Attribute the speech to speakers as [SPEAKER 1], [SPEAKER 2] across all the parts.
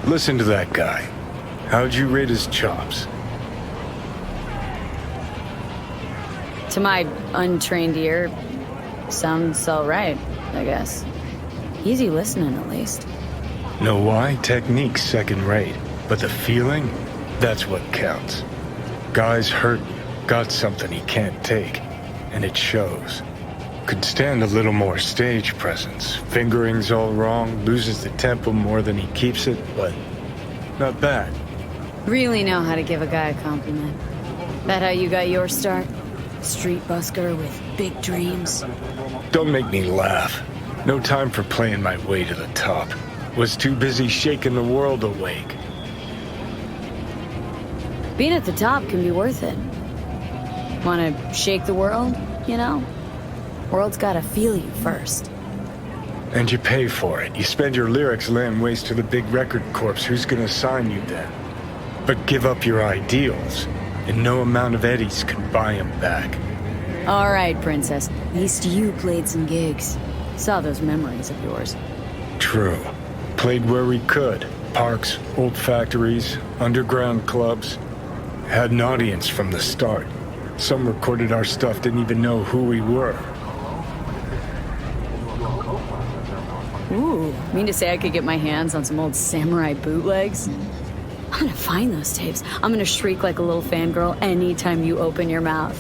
[SPEAKER 1] Listen to that guy. How'd you rate his chops?
[SPEAKER 2] To my untrained ear, sounds alright, I guess. Easy listening, at least.
[SPEAKER 1] Know why? Technique's second rate. But the feeling? That's what counts. Guy's hurting, got something he can't take. And it shows. Could stand a little more stage presence. Fingering's all wrong, loses the tempo more than he keeps it, but not bad.
[SPEAKER 2] Really know how to give a guy a compliment. That how you got your start? Street busker with big dreams?
[SPEAKER 1] Don't make me laugh. No time for playing my way to the top. Was too busy shaking the world awake.
[SPEAKER 2] Being at the top can be worth it. Wanna shake the world, you know? World's gotta feel you first.
[SPEAKER 1] And you pay for it. You spend your lyrics laying waste to the big record corps. Who's gonna sign you then? But give up your ideals, and no amount of eddies can buy them back.
[SPEAKER 2] Alright, princess. At least you played some gigs. Saw those memories of yours.
[SPEAKER 1] True. Played where we could. Parks, old factories, underground clubs. Had an audience from the start. Some recorded our stuff, didn't even know who we were.
[SPEAKER 2] Ooh, mean to say I could get my hands on some old samurai bootlegs? I'm gonna find those tapes. I'm gonna shriek like a little fangirl anytime you open your mouth.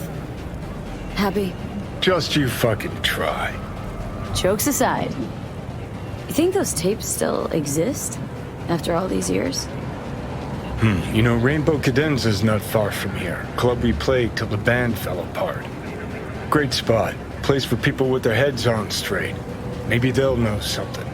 [SPEAKER 2] Happy?
[SPEAKER 1] Just you fucking try.
[SPEAKER 2] Jokes aside, you think those tapes still exist after all these years?
[SPEAKER 1] You know, Rainbow Cadenza's not far from here. Club we played till the band fell apart. Great spot. Place for people with their heads on straight. Maybe they'll know something.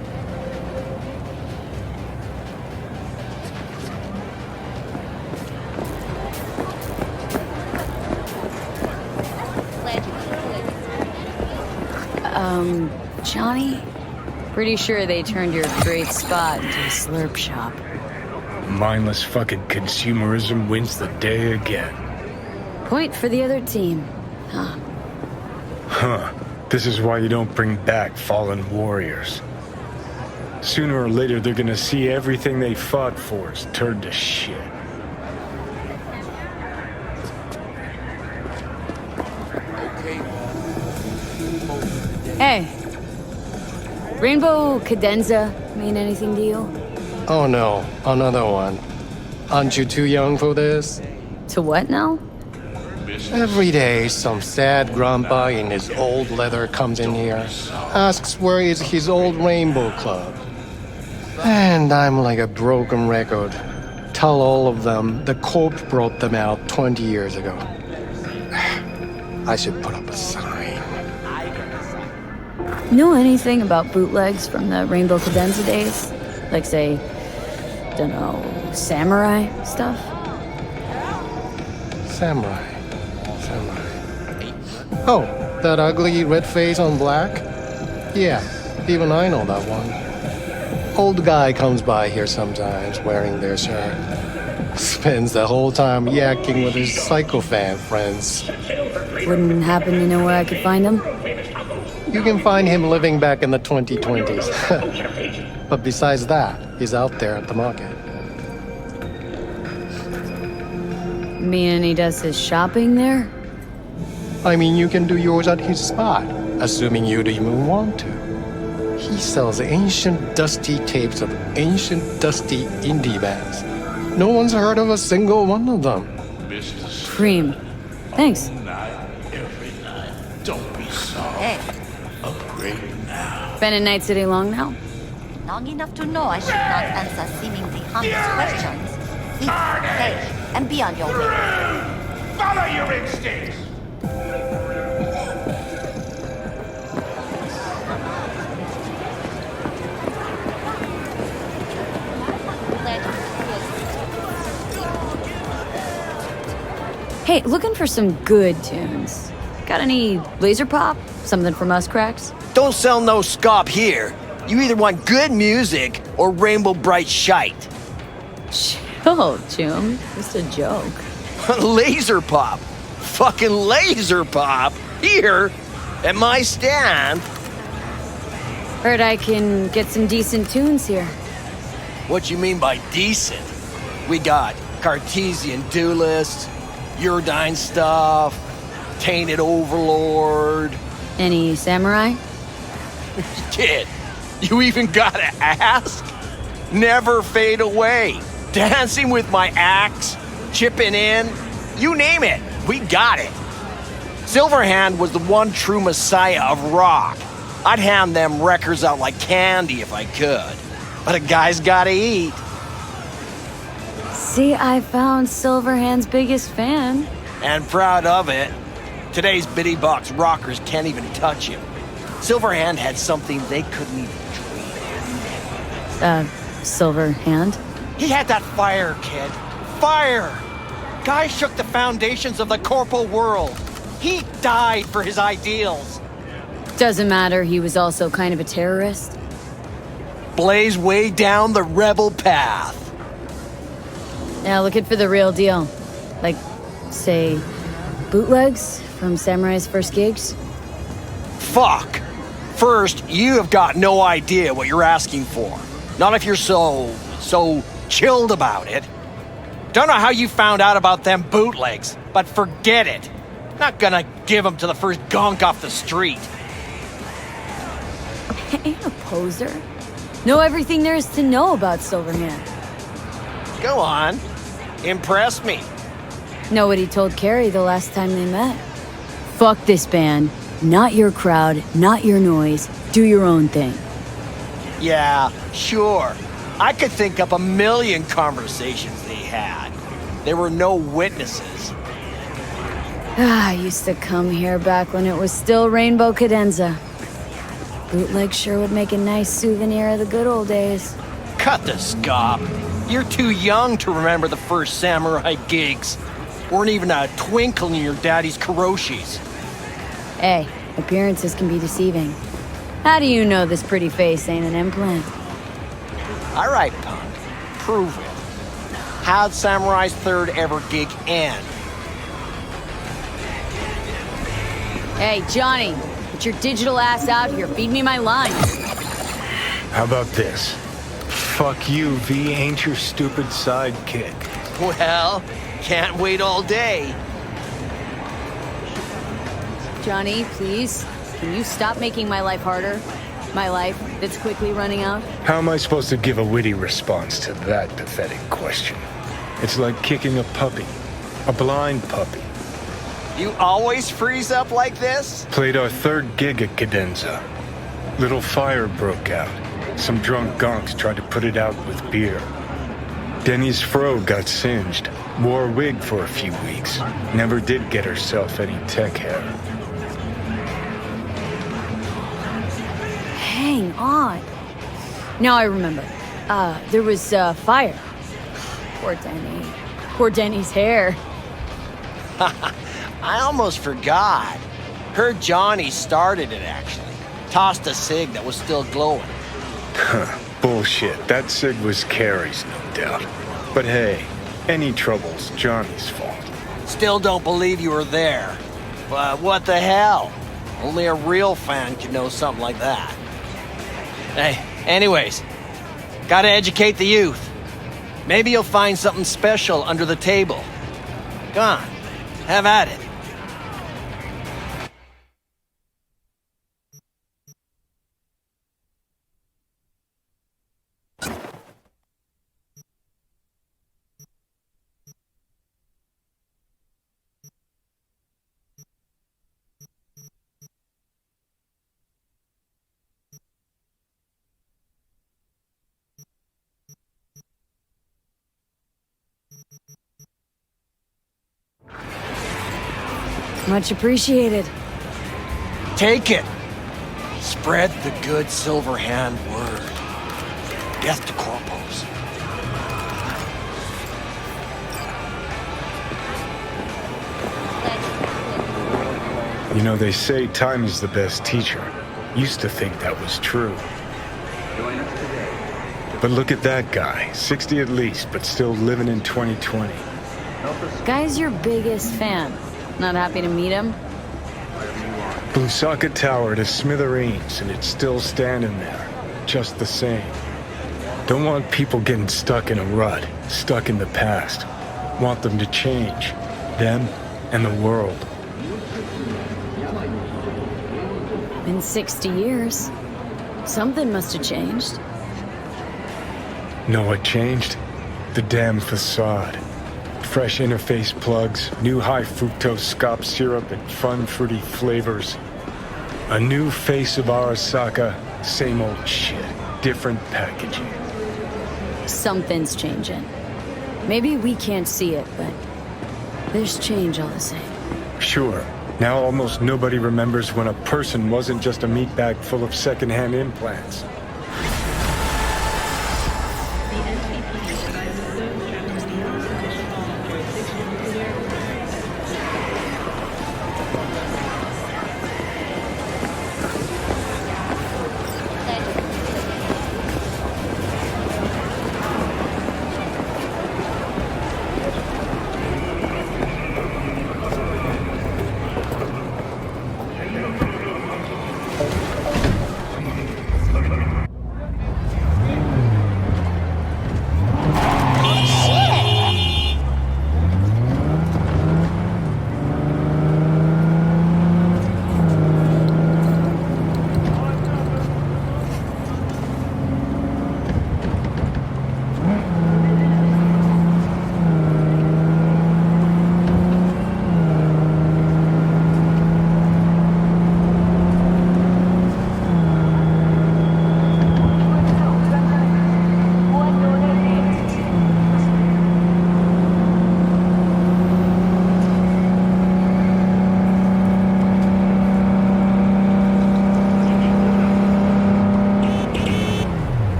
[SPEAKER 2] Johnny? Pretty sure they turned your great spot into a slurp shop.
[SPEAKER 1] Mindless fucking consumerism wins the day again.
[SPEAKER 2] Point for the other team.
[SPEAKER 1] Huh. This is why you don't bring back fallen warriors. Sooner or later, they're gonna see everything they fought for is turned to shit.
[SPEAKER 2] Hey. Rainbow Cadenza mean anything to you?
[SPEAKER 3] Oh no, another one. Aren't you too young for this?
[SPEAKER 2] To what now?
[SPEAKER 3] Every day, some sad grandpa in his old leather comes in here, asks where is his old Rainbow Club. And I'm like a broken record. Tell all of them the Corp brought them out 20 years ago. I should put up a sign.
[SPEAKER 2] Know anything about bootlegs from the Rainbow Cadenza days? Like, say, dunno, samurai stuff?
[SPEAKER 3] Samurai. Oh, that ugly red face on black? Yeah, even I know that one. Old guy comes by here sometimes wearing their shirt. Spends the whole time yakking with his psychofan friends.
[SPEAKER 2] Wouldn't happen to know where I could find him?
[SPEAKER 3] You can find him living back in the 2020s. But besides that, he's out there at the market.
[SPEAKER 2] Meaning he does his shopping there?
[SPEAKER 3] I mean, you can do yours at his spot, assuming you'd even want to. He sells ancient, dusty tapes of ancient, dusty indie bands. No one's heard of a single one of them.
[SPEAKER 2] Cream. Thanks.
[SPEAKER 4] Don't be sorry.
[SPEAKER 5] Hey,
[SPEAKER 4] Upgrade now.
[SPEAKER 2] Been in Night City long now?
[SPEAKER 5] long enough to know I should not answer seemingly harmless questions. Eat, stay, and be on your way.
[SPEAKER 4] Follow your instincts.
[SPEAKER 2] Hey, looking for some good tunes. Got any laser pop? Something from us cracks?
[SPEAKER 6] Don't sell no scop here. You either want good music or rainbow bright shite.
[SPEAKER 2] Chill, Jim. Just a joke.
[SPEAKER 6] Laser pop. Fucking laser pop. Here, at my stand.
[SPEAKER 2] Heard I can get some decent tunes here.
[SPEAKER 6] What you mean by decent? We got Cartesian duelists, Uridine stuff, Tainted Overlord.
[SPEAKER 2] Any samurai?
[SPEAKER 6] Kid, you even gotta ask? Never fade away. Dancing with my axe, chipping in, you name it, we got it. Silverhand was the one true messiah of rock. I'd hand them records out like candy if I could. But a guy's gotta eat.
[SPEAKER 2] See, I found Silverhand's biggest fan.
[SPEAKER 6] And proud of it. Today's bitty box rockers can't even touch him. Silverhand had something they couldn't even dream.
[SPEAKER 2] Silverhand?
[SPEAKER 6] He had that fire, kid. Fire! Guy shook the foundations of the corporal world. He died for his ideals.
[SPEAKER 2] Doesn't matter, he was also kind of a terrorist.
[SPEAKER 6] Blaze way down the rebel path.
[SPEAKER 2] Now looking for the real deal. Like, say, bootlegs from Samurai's first gigs?
[SPEAKER 6] Fuck. First, you have got no idea what you're asking for. Not if you're so chilled about it. Don't know how you found out about them bootlegs, but forget it. Not gonna give them to the first gonk off the street.
[SPEAKER 2] Ain't a poser. Know everything there is to know about Silverhand.
[SPEAKER 6] Go on. Impress me.
[SPEAKER 2] Know what he told Carrie the last time they met? Fuck this band. Not your crowd, not your noise. Do your own thing.
[SPEAKER 6] Yeah, sure. I could think up a million conversations they had. There were no witnesses.
[SPEAKER 2] I used to come here back when it was still Rainbow Cadenza. Bootleg sure would make a nice souvenir of the good old days.
[SPEAKER 6] Cut the scop. You're too young to remember the first samurai gigs. Weren't even a twinkle in your daddy's karoshis.
[SPEAKER 2] Hey, appearances can be deceiving. How do you know this pretty face ain't an implant?
[SPEAKER 6] All right, punk. Prove it. How'd Samurai's third ever gig end?
[SPEAKER 2] Hey, Johnny, get your digital ass out here. Feed me my lines.
[SPEAKER 1] How about this? Fuck you, V ain't your stupid sidekick.
[SPEAKER 6] Well, can't wait all day.
[SPEAKER 2] Johnny, please, can you stop making my life harder? My life that's quickly running out?
[SPEAKER 1] How am I supposed to give a witty response to that pathetic question? It's like kicking a puppy. A blind puppy.
[SPEAKER 6] You always freeze up like this?
[SPEAKER 1] Played our third gig at Cadenza. Little fire broke out. Some drunk gonks tried to put it out with beer. Denny's fro got singed. Wore a wig for a few weeks. Never did get herself any tech hair.
[SPEAKER 2] Hang on. Now I remember. There was fire. Poor Denny. Poor Denny's hair.
[SPEAKER 6] I almost forgot. Heard Johnny started it, actually. Tossed a cig that was still glowing.
[SPEAKER 1] Bullshit. That cig was Carrie's, no doubt. But hey, any trouble's Johnny's fault.
[SPEAKER 6] Still don't believe you were there. But what the hell? Only a real fan could know something like that. Hey, anyways, gotta educate the youth. Maybe you'll find something special under the table. Go on, have at it.
[SPEAKER 2] Much appreciated.
[SPEAKER 6] Take it. Spread the good Silverhand word. Death to corpos.
[SPEAKER 1] You know, they say time is the best teacher. Used to think that was true. But look at that guy, 60 at least, but still living in 2020.
[SPEAKER 2] Guy's your biggest fan. Not happy to meet him?
[SPEAKER 1] Blusaka Tower to smithereens, and it's still standing there, just the same. Don't want people getting stuck in a rut, stuck in the past. Want them to change. Them and the world.
[SPEAKER 2] Been 60 years. Something must have changed.
[SPEAKER 1] Know what changed? The damn facade. Fresh interface plugs, new high fructose scop syrup, and fun fruity flavors. A new face of Arasaka, same old shit, different packaging.
[SPEAKER 2] Something's changing. Maybe we can't see it, but there's change all the same.
[SPEAKER 1] Sure, now almost nobody remembers when a person wasn't just a meat bag full of secondhand implants.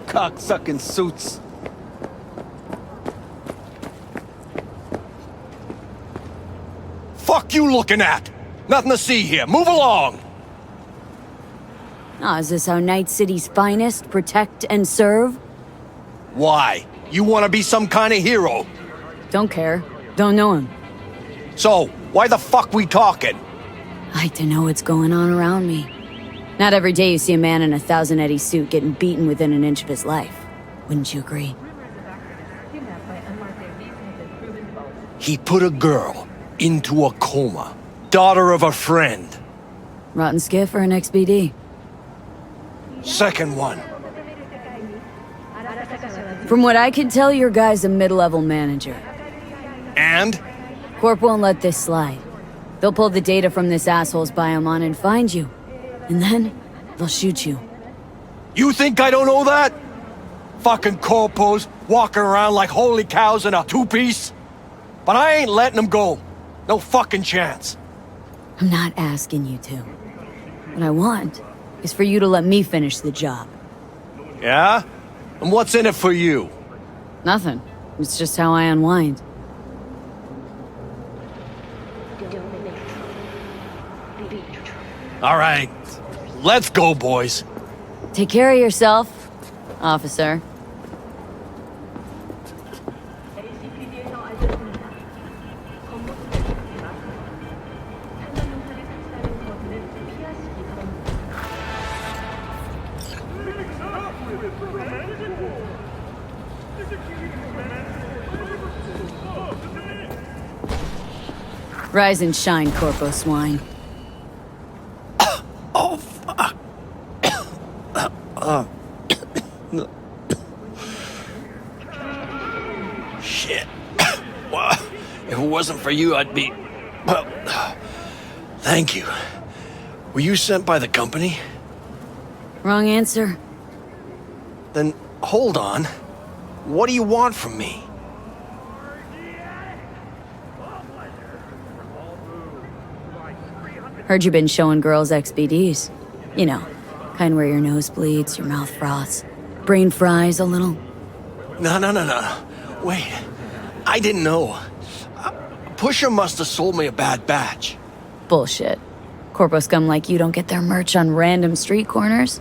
[SPEAKER 6] Cocksucking suits. Fuck you looking at? Nothing to see here. Move along!
[SPEAKER 2] Ah, is this how Night City's finest protect and serve?
[SPEAKER 6] Why? You want to be some kind of hero?
[SPEAKER 2] Don't care. Don't know him.
[SPEAKER 6] So, why the fuck we talking?
[SPEAKER 2] I like to know what's going on around me. Not every day you see a man in a 1,000 Eddie suit getting beaten within an inch of his life. Wouldn't you agree?
[SPEAKER 6] He put a girl into a coma. Daughter of a friend.
[SPEAKER 2] Rotten skiff or an XBD?
[SPEAKER 6] Second one.
[SPEAKER 2] From what I can tell, your guy's a mid-level manager.
[SPEAKER 6] And?
[SPEAKER 2] Corp won't let this slide. They'll pull the data from this asshole's biome and find you. And then, they'll shoot you.
[SPEAKER 6] You think I don't know that? Fucking corpos walking around like holy cows in a two-piece? But I ain't letting them go. No fucking chance.
[SPEAKER 2] I'm not asking you to. What I want is for you to let me finish the job.
[SPEAKER 6] Yeah? And what's in it for you?
[SPEAKER 2] Nothing. It's just how I unwind.
[SPEAKER 6] All right. Let's go, boys.
[SPEAKER 2] Take care of yourself, officer. Rise and shine, Corpo Swine.
[SPEAKER 6] Oh, fuck. Shit. Well, if it wasn't for you, I'd be... Well, thank you. Were you sent by the company?
[SPEAKER 2] Wrong answer.
[SPEAKER 6] Then, hold on. What do you want from me?
[SPEAKER 2] Heard you've been showing girls XBDs. You know, kind where your nose bleeds, your mouth froths, brain fries a little.
[SPEAKER 6] No. Wait. I didn't know. Pusher must have sold me a bad batch.
[SPEAKER 2] Bullshit. Corpo scum like you don't get their merch on random street corners.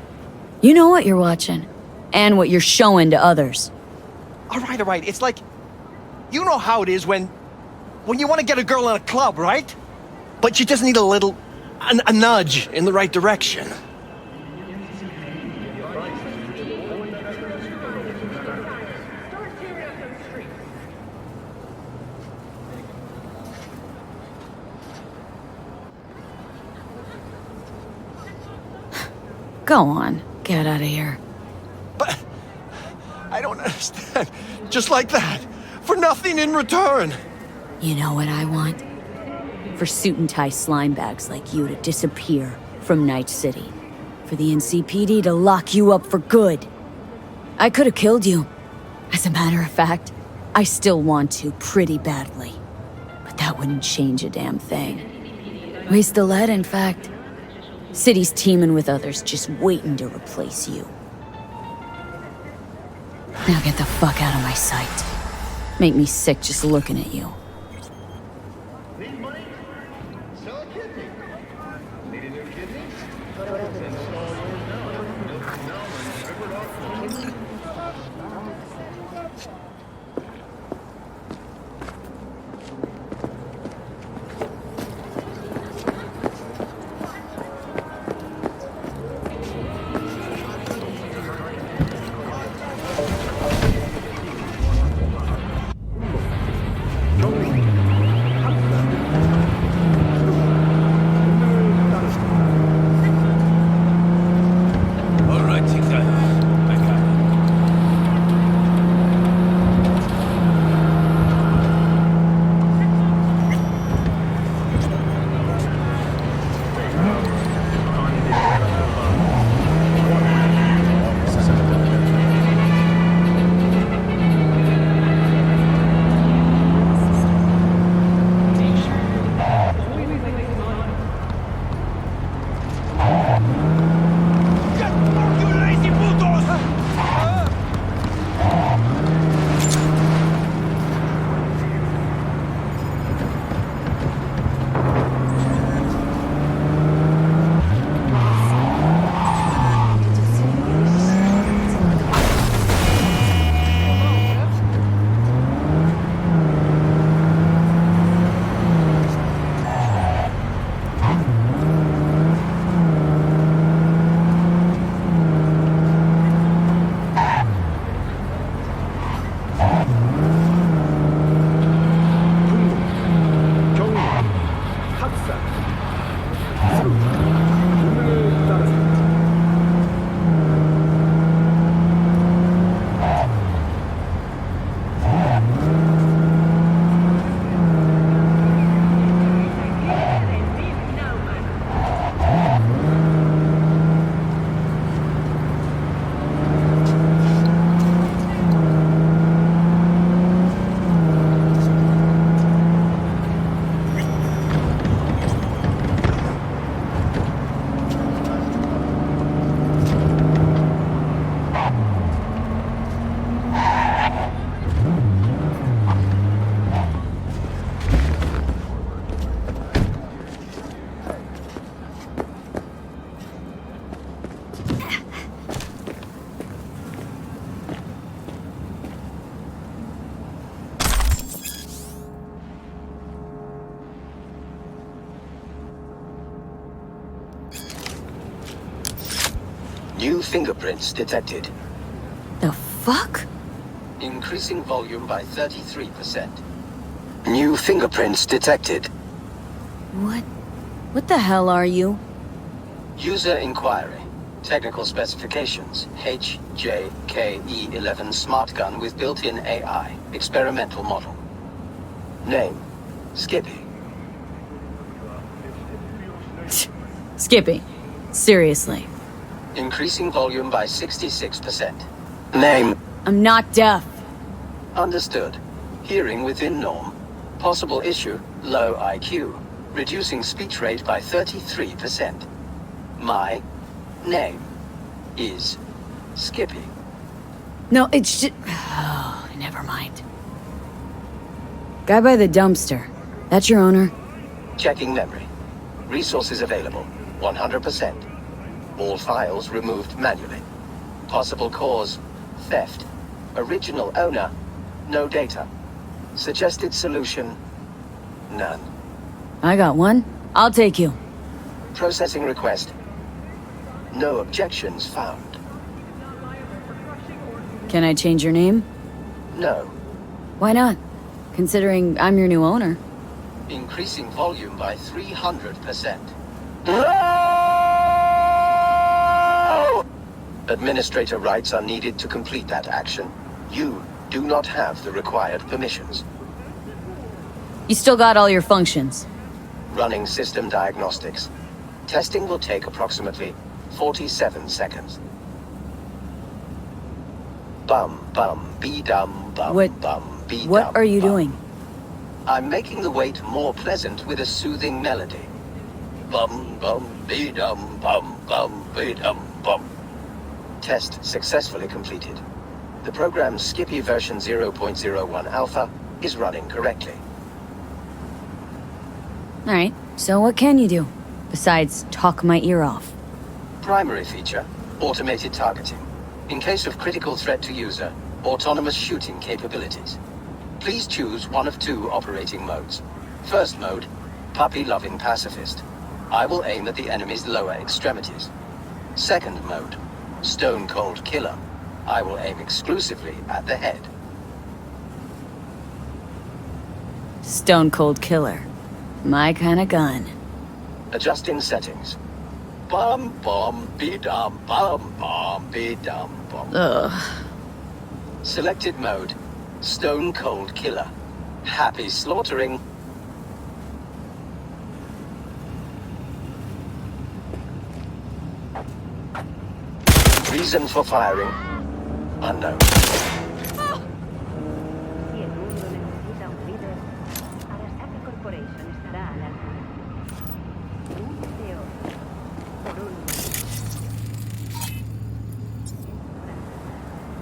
[SPEAKER 2] You know what you're watching, and what you're showing to others.
[SPEAKER 6] All right. It's like, you know how it is when you want to get a girl in a club, right? But you just need a nudge in the right direction.
[SPEAKER 2] Go on, get out of here.
[SPEAKER 6] But I don't understand. Just like that. For nothing in return.
[SPEAKER 2] You know what I want? For suit and tie slime bags like you to disappear from Night City. For the NCPD to lock you up for good. I could have killed you. As a matter of fact, I still want to pretty badly. But that wouldn't change a damn thing. Waste the lead, in fact. City's teeming with others just waiting to replace you. Now get the fuck out of my sight. Make me sick just looking at you.
[SPEAKER 7] New fingerprints detected.
[SPEAKER 2] The fuck?
[SPEAKER 7] Increasing volume by 33%. New fingerprints detected.
[SPEAKER 2] What the hell are you?
[SPEAKER 7] User inquiry. Technical specifications. HJKE11 smart gun with built-in AI. Experimental model. Name. Skippy.
[SPEAKER 2] Skippy. Seriously.
[SPEAKER 7] Increasing volume by 66%. Name.
[SPEAKER 2] I'm not deaf.
[SPEAKER 7] Understood. Hearing within norm. Possible issue. Low IQ. reducing speech rate by 33%. My name is Skippy.
[SPEAKER 2] No, it's just... Oh, never mind. Guy by the dumpster. That's your owner?
[SPEAKER 7] Checking memory. Resources available, 100%. All files removed manually. Possible cause, theft. Original owner, no data. Suggested solution, none.
[SPEAKER 2] I got one. I'll take you.
[SPEAKER 7] Processing request. No objections found.
[SPEAKER 2] Can I change your name?
[SPEAKER 7] No.
[SPEAKER 2] Why not? Considering I'm your new owner.
[SPEAKER 7] Increasing volume by 300%. Administrator rights are needed to complete that action. You do not have the required permissions.
[SPEAKER 2] You still got all your functions.
[SPEAKER 7] Running system diagnostics. Testing will take approximately 47 seconds. Bum bum be dum bum
[SPEAKER 2] What-
[SPEAKER 7] bum be
[SPEAKER 2] What
[SPEAKER 7] dum,
[SPEAKER 2] are you
[SPEAKER 7] bum.
[SPEAKER 2] doing?
[SPEAKER 7] I'm making the wait more pleasant with a soothing melody. Bum bum be dum bum be dum bum. Test successfully completed. The program's Skippy version 0.01 alpha is running correctly.
[SPEAKER 2] Alright, so what can you do? Besides, talk my ear off.
[SPEAKER 7] Primary feature, automated targeting. In case of critical threat to user, autonomous shooting capabilities. Please choose one of two operating modes. First mode, puppy-loving pacifist. I will aim at the enemy's lower extremities. Second mode, stone-cold killer. I will aim exclusively at the head.
[SPEAKER 2] Stone Cold Killer. My kind of gun.
[SPEAKER 7] Adjusting settings. Bum bum be dum be dum bum.
[SPEAKER 2] Ugh.
[SPEAKER 7] Selected mode, Stone Cold Killer. Happy slaughtering. Reason for firing, unknown.
[SPEAKER 8] Si el mundo necesita un líder, Arasaka Corporation estará al alcance. Un deseo por un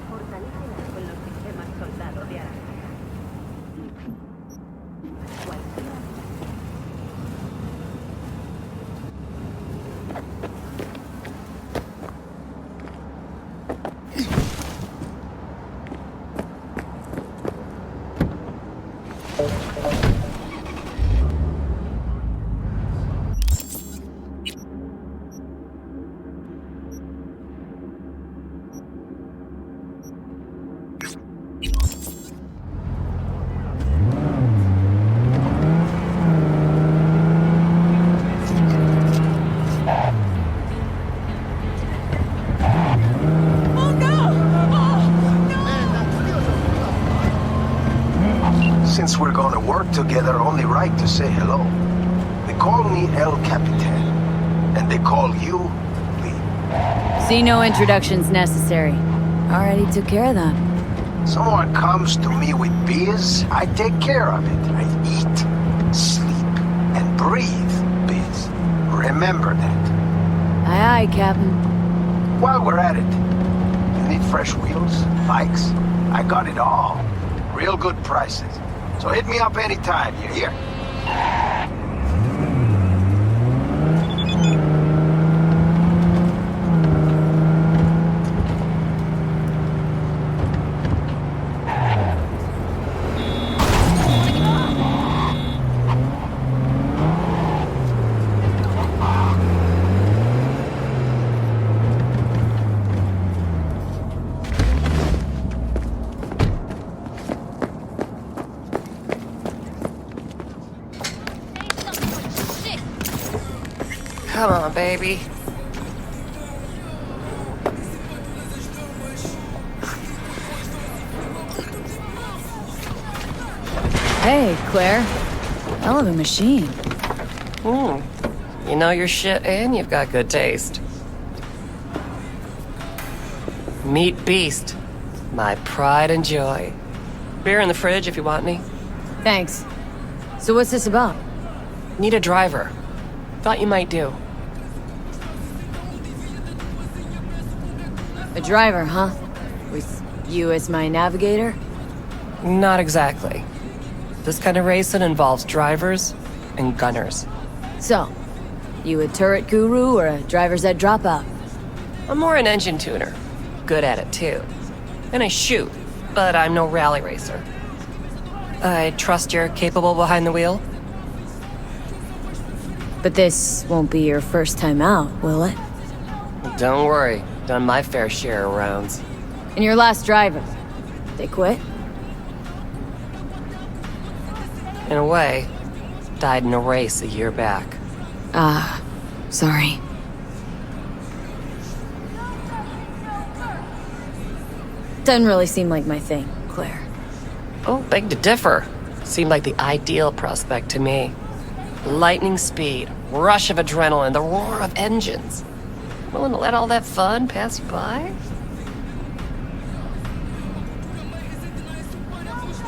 [SPEAKER 8] fortalécelas con los sistemas soldado de Arasaka. Cualquiera.
[SPEAKER 9] Since we're gonna work together, only right to say hello. They call me El Capitan, and they call you Lee.
[SPEAKER 2] See, no introductions necessary. Already took care of that.
[SPEAKER 9] Someone comes to me with biz, I take care of it. I eat, sleep, and breathe biz. Remember that.
[SPEAKER 2] Aye, aye, Captain.
[SPEAKER 9] While we're at it, you need fresh wheels, bikes? I got it all. Real good prices. So hit me up anytime, you hear?
[SPEAKER 10] Come on, baby.
[SPEAKER 2] Hey, Claire. Hell of a machine.
[SPEAKER 10] You know your shit and you've got good taste. Meet Beast. My pride and joy. Beer in the fridge if you want any.
[SPEAKER 2] Thanks. So what's this about?
[SPEAKER 10] Need a driver. Thought you might do.
[SPEAKER 2] A driver, huh? With you as my navigator?
[SPEAKER 10] Not exactly. This kind of racing involves drivers and gunners.
[SPEAKER 2] So, you a turret guru or a driver's ed dropout?
[SPEAKER 10] I'm more an engine tuner. Good at it, too. And I shoot, but I'm no rally racer. I trust you're capable behind the wheel?
[SPEAKER 2] But this won't be your first time out, will it?
[SPEAKER 10] Don't worry. Done my fair share of rounds.
[SPEAKER 2] And your last driver, they quit?
[SPEAKER 10] In a way, died in a race a year back.
[SPEAKER 2] Ah, sorry. Doesn't really seem like my thing, Claire.
[SPEAKER 10] Oh, beg to differ. Seemed like the ideal prospect to me. Lightning speed, rush of adrenaline, the roar of engines. Willing to let all that fun pass you by?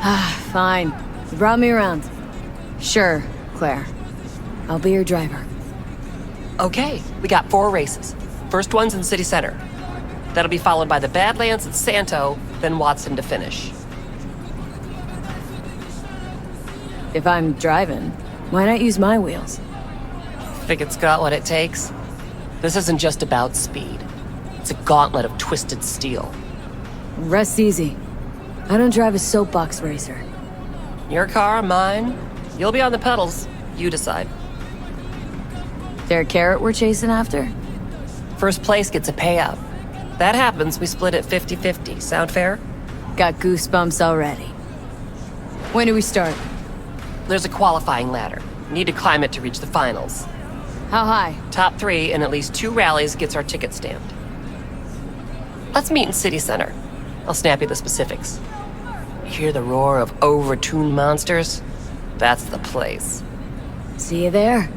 [SPEAKER 2] Ah, fine. You brought me around. Sure, Claire. I'll be your driver.
[SPEAKER 10] Okay, we got 4 races. First one's in City Center. That'll be followed by the Badlands at Santo, then Watson to finish.
[SPEAKER 2] If I'm driving, why not use my wheels?
[SPEAKER 10] Think it's got what it takes? This isn't just about speed. It's a gauntlet of twisted steel.
[SPEAKER 2] Rest easy. I don't drive a soapbox racer.
[SPEAKER 10] Your car, mine. You'll be on the pedals. You decide.
[SPEAKER 2] There a carrot we're chasing after?
[SPEAKER 10] First place gets a payout. That happens, we split it 50-50. Sound fair?
[SPEAKER 2] Got goosebumps already. When do we start?
[SPEAKER 10] There's a qualifying ladder. Need to climb it to reach the finals.
[SPEAKER 2] How high?
[SPEAKER 10] Top 3 in at least 2 rallies gets our ticket stamped. Let's meet in City Center. I'll snap you the specifics. Hear the roar of overtuned monsters? That's the place.
[SPEAKER 2] See you there.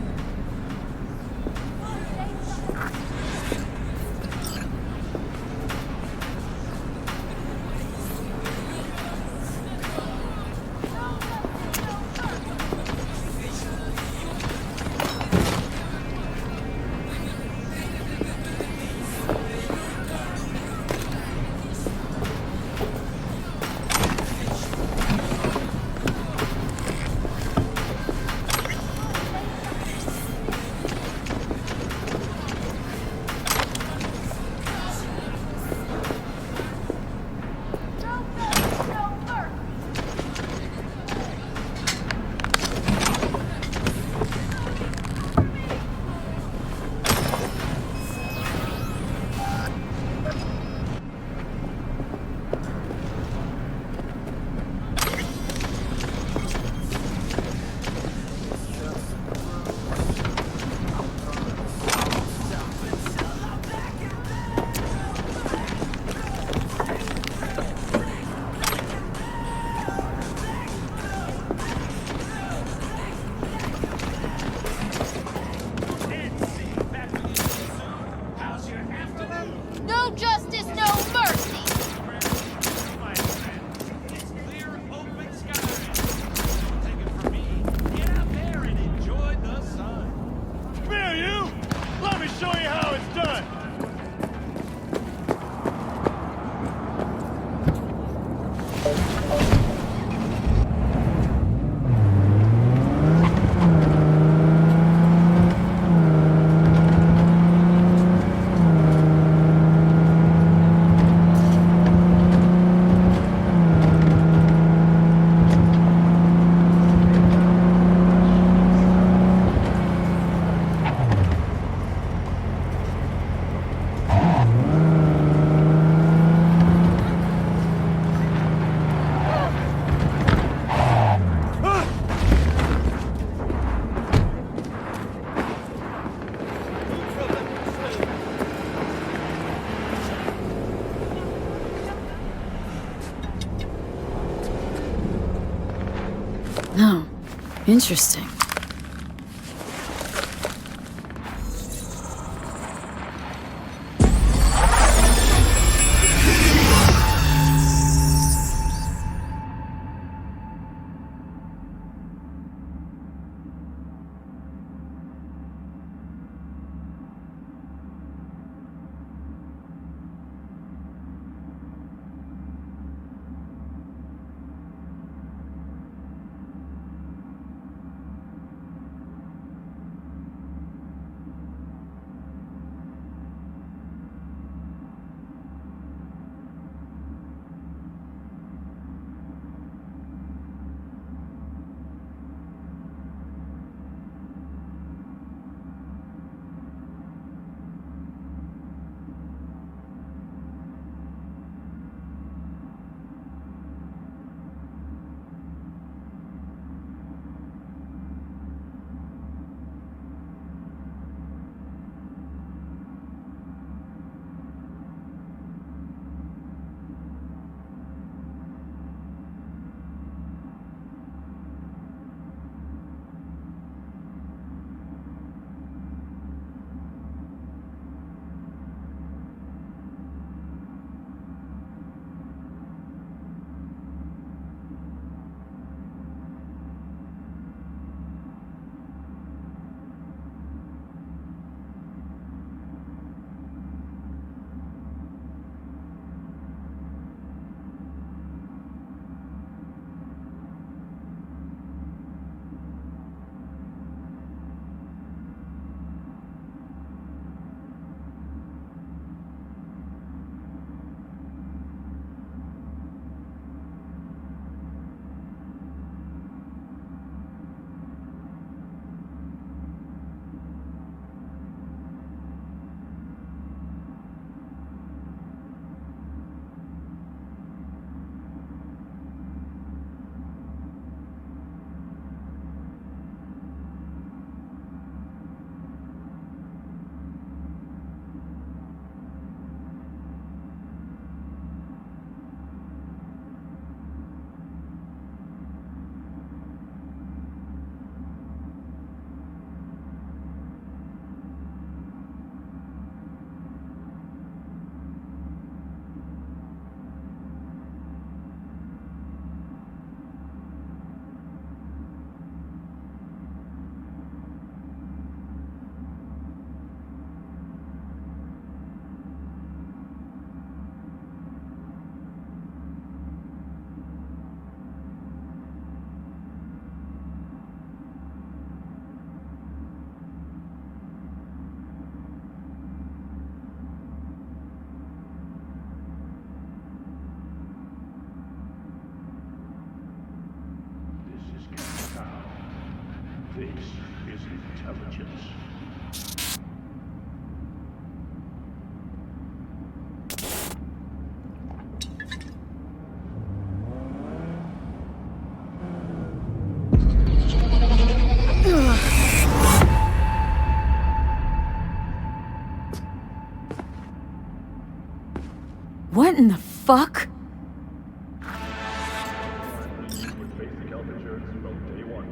[SPEAKER 5] No justice, no mercy.
[SPEAKER 4] Come here, you! Let me show you how it's done!
[SPEAKER 2] Oh, interesting.
[SPEAKER 4] his intelligence.
[SPEAKER 2] What in the fuck?
[SPEAKER 4] With basic health insurance from day one.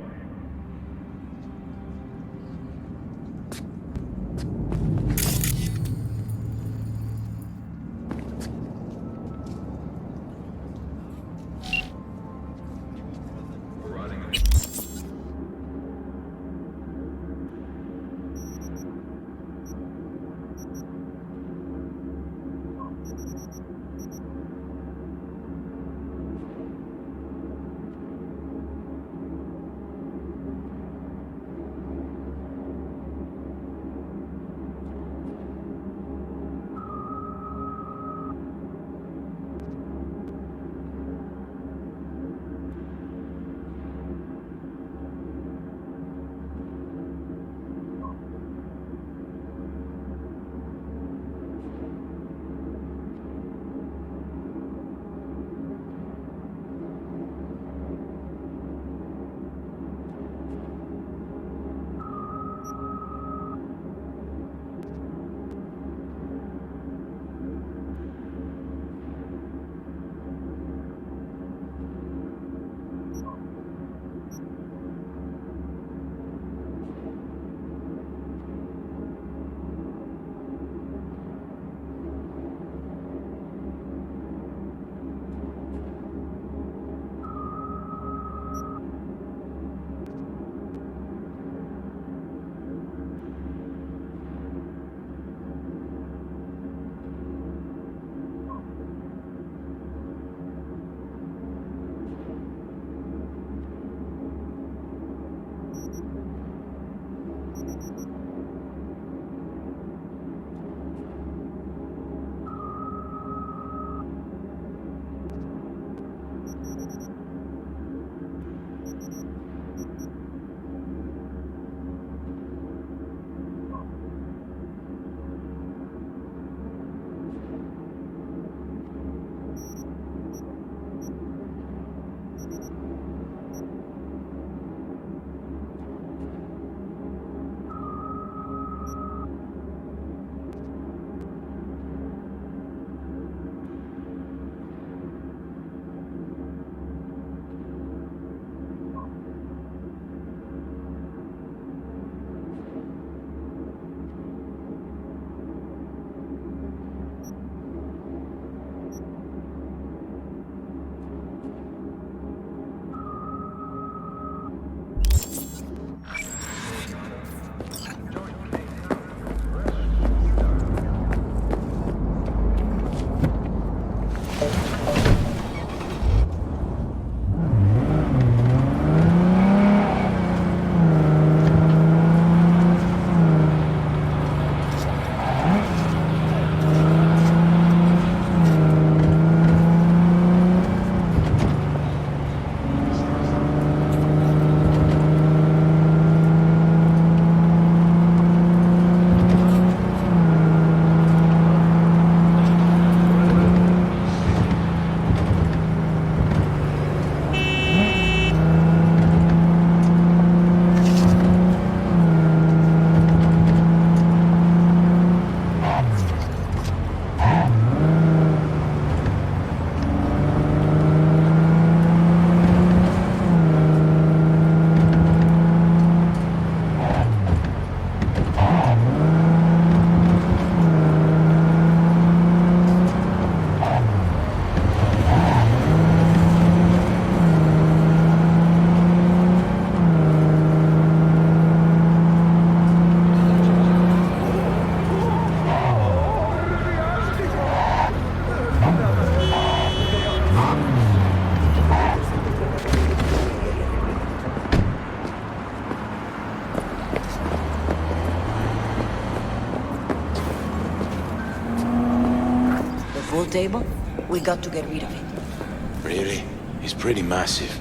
[SPEAKER 11] Pool table? We got to get rid of it.
[SPEAKER 12] Really? It's pretty massive.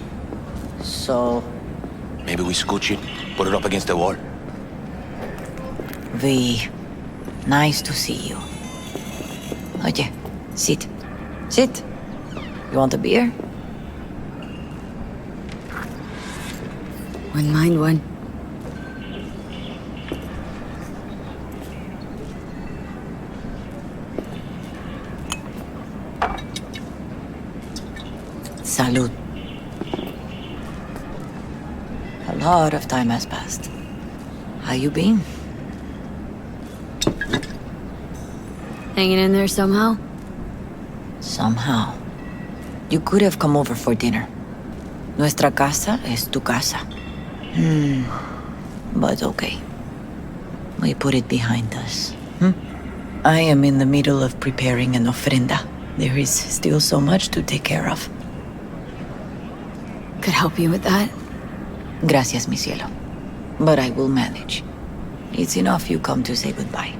[SPEAKER 11] So...
[SPEAKER 12] Maybe we scooch it, put it up against the wall.
[SPEAKER 11] V, nice to see you. Oye, sit. Sit. You want a beer?
[SPEAKER 2] Wouldn't mind one.
[SPEAKER 11] Salud. A lot of time has passed. How you been?
[SPEAKER 2] Hanging in there somehow?
[SPEAKER 11] Somehow. You could have come over for dinner. Nuestra casa es tu casa. But okay. We put it behind us. I am in the middle of preparing an ofrenda. There is still so much to take care of.
[SPEAKER 2] Could help you with that.
[SPEAKER 11] Gracias, mi cielo. But I will manage. It's enough you come to say goodbye.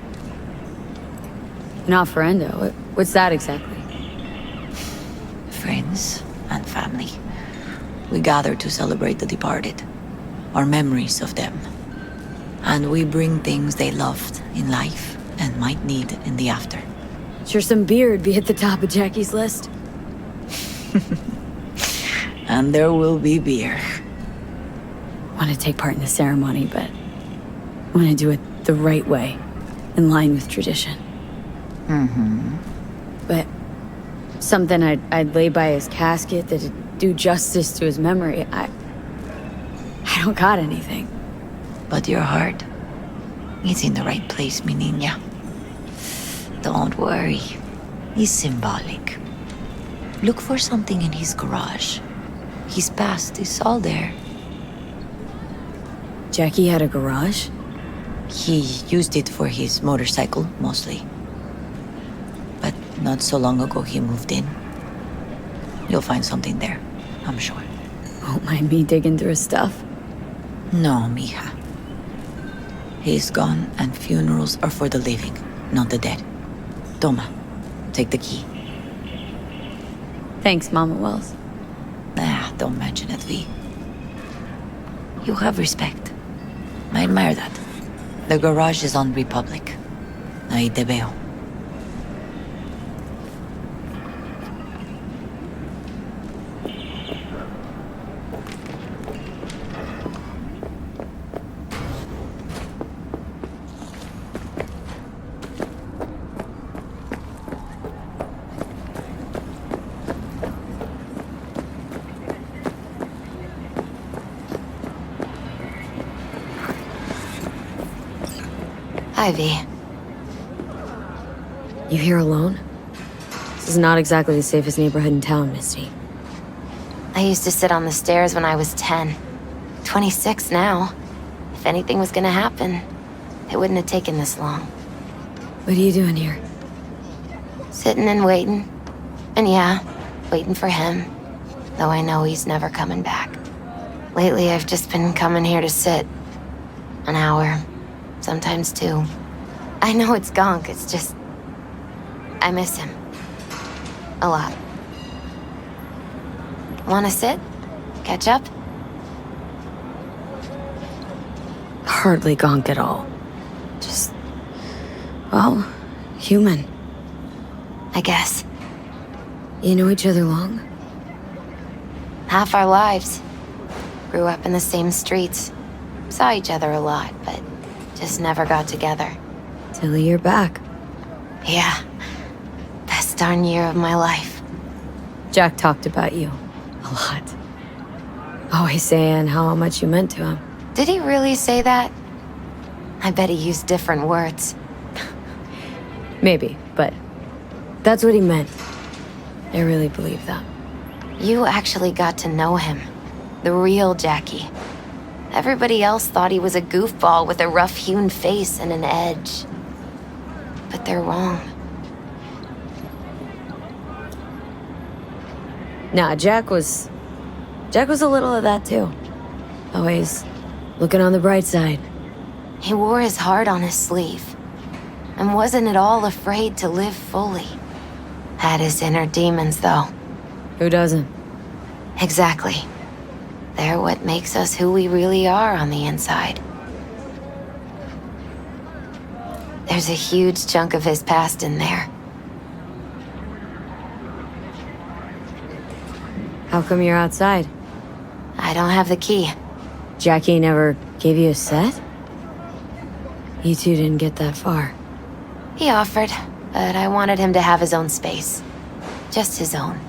[SPEAKER 2] An ofrenda? What's that exactly?
[SPEAKER 11] Friends and family. We gather to celebrate the departed, our memories of them. And we bring things they loved in life and might need in the after.
[SPEAKER 2] Sure some beer would be at the top of Jackie's list.
[SPEAKER 11] And there will be beer.
[SPEAKER 2] Want to take part in the ceremony, but want to do it the right way, in line with tradition. But something I'd lay by his casket that'd do justice to his memory. I don't got anything.
[SPEAKER 11] But your heart is in the right place, mi niña. Don't worry. It's symbolic. Look for something in his garage. His past is all there.
[SPEAKER 2] Jackie had a garage?
[SPEAKER 11] He used it for his motorcycle, mostly. But not so long ago he moved in. You'll find something there, I'm sure.
[SPEAKER 2] Won't mind me digging through his stuff.
[SPEAKER 11] No, mija. He's gone and funerals are for the living, not the dead. Toma, take the key.
[SPEAKER 2] Thanks, Mama Wells.
[SPEAKER 11] Don't mention it, V. You have respect. I admire that. The garage is on Republic. Ahí te veo.
[SPEAKER 13] Ivy.
[SPEAKER 2] You here alone? This is not exactly the safest neighborhood in town, Misty.
[SPEAKER 13] I used to sit on the stairs when I was 10. 26 now. If anything was gonna happen, it wouldn't have taken this long.
[SPEAKER 2] What are you doing here?
[SPEAKER 13] Sitting and waiting. And yeah, waiting for him. Though I know he's never coming back. Lately, I've just been coming here to sit. An hour. Sometimes 2. I know it's gunk, it's just... I miss him. A lot. Wanna sit? Catch up?
[SPEAKER 2] Hardly gonk at all. Just... well, human.
[SPEAKER 13] I guess.
[SPEAKER 2] You know each other long?
[SPEAKER 13] Half our lives. Grew up in the same streets. Saw each other a lot, but just never got together.
[SPEAKER 2] Till a year back.
[SPEAKER 13] Yeah. Best darn year of my life.
[SPEAKER 2] Jack talked about you. A lot. Always saying how much you meant to him.
[SPEAKER 13] Did he really say that? I bet he used different words.
[SPEAKER 2] Maybe, but that's what he meant. I really believe that.
[SPEAKER 13] You actually got to know him. The real Jackie. Everybody else thought he was a goofball with a rough-hewn face and an edge. But they're wrong.
[SPEAKER 2] Nah, Jack was a little of that too. Always looking on the bright side.
[SPEAKER 13] He wore his heart on his sleeve. And wasn't at all afraid to live fully. Had his inner demons, though.
[SPEAKER 2] Who doesn't?
[SPEAKER 13] Exactly. They're what makes us who we really are on the inside. There's a huge chunk of his past in there.
[SPEAKER 2] How come you're outside?
[SPEAKER 13] I don't have the key.
[SPEAKER 2] Jackie never gave you a set? You two didn't get that far.
[SPEAKER 13] He offered, but I wanted him to have his own space. Just his own.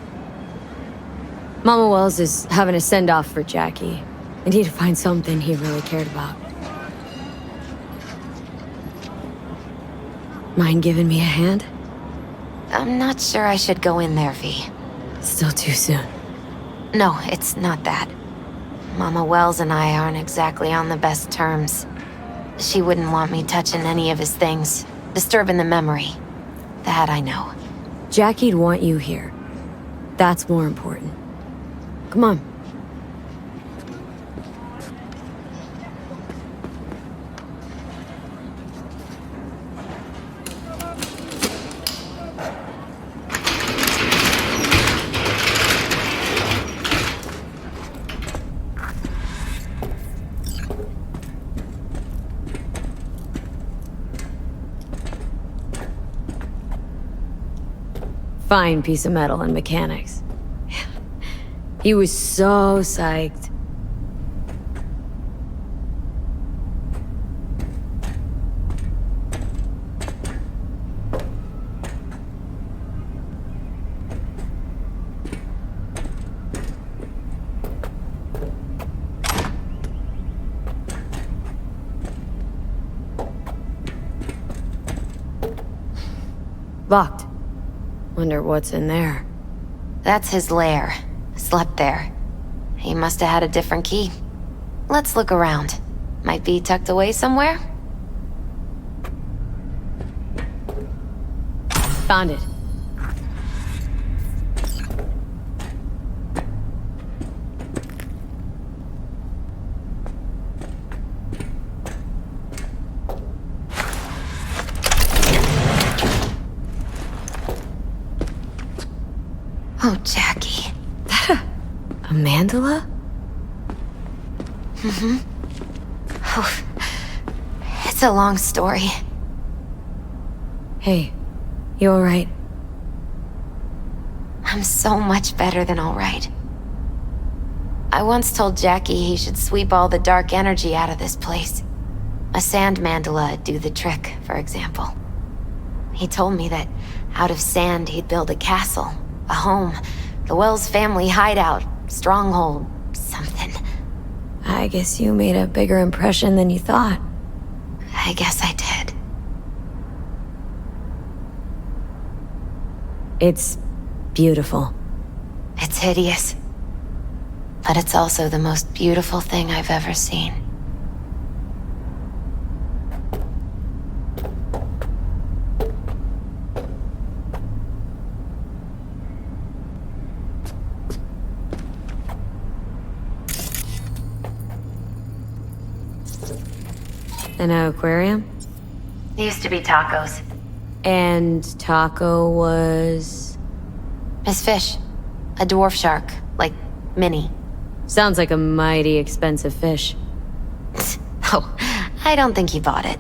[SPEAKER 2] Mama Wells is having a send-off for Jackie. I need to find something he really cared about. Mind giving me a hand?
[SPEAKER 13] I'm not sure I should go in there, V.
[SPEAKER 2] Still too soon.
[SPEAKER 13] No, it's not that. Mama Wells and I aren't exactly on the best terms. She wouldn't want me touching any of his things, disturbing the memory. That I know.
[SPEAKER 2] Jackie'd want you here. That's more important. Come on. Fine piece of metal and mechanics. He was so psyched. Locked. Wonder what's in there.
[SPEAKER 13] That's his lair. Slept there. He must have had a different key. Let's look around. Might be tucked away somewhere?
[SPEAKER 2] Found it.
[SPEAKER 13] Oh, Jackie.
[SPEAKER 2] A mandala?
[SPEAKER 13] Mm-hmm. Oh, it's a long story.
[SPEAKER 2] Hey, you alright?
[SPEAKER 13] I'm so much better than alright. I once told Jackie he should sweep all the dark energy out of this place. A sand mandala'd do the trick, for example. He told me that out of sand he'd build a castle, a home, the Wells family hideout, stronghold, something.
[SPEAKER 2] I guess you made a bigger impression than you thought.
[SPEAKER 13] I guess I did.
[SPEAKER 2] It's beautiful.
[SPEAKER 13] It's hideous. But it's also the most beautiful thing I've ever seen.
[SPEAKER 2] An aquarium?
[SPEAKER 13] Used to be tacos.
[SPEAKER 2] And Taco was...
[SPEAKER 13] His fish. A dwarf shark. Like, mini.
[SPEAKER 2] Sounds like a mighty expensive fish.
[SPEAKER 13] Oh, I don't think he bought it.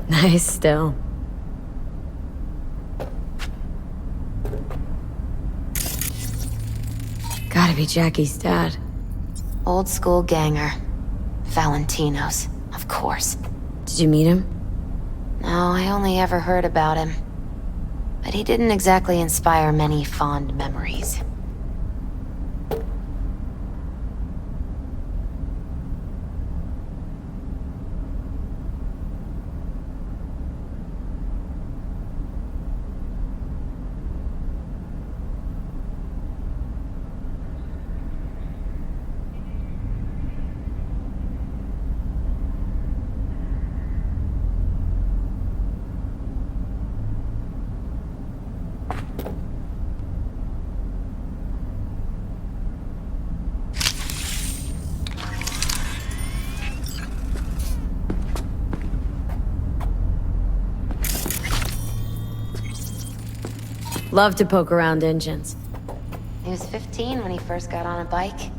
[SPEAKER 2] Nice still. Gotta be Jackie's dad.
[SPEAKER 13] Old school ganger. Valentino's, of course.
[SPEAKER 2] Did you meet him?
[SPEAKER 13] No, I only ever heard about him. But he didn't exactly inspire many fond memories.
[SPEAKER 2] Love to poke around engines.
[SPEAKER 13] He was 15 when he first got on a bike.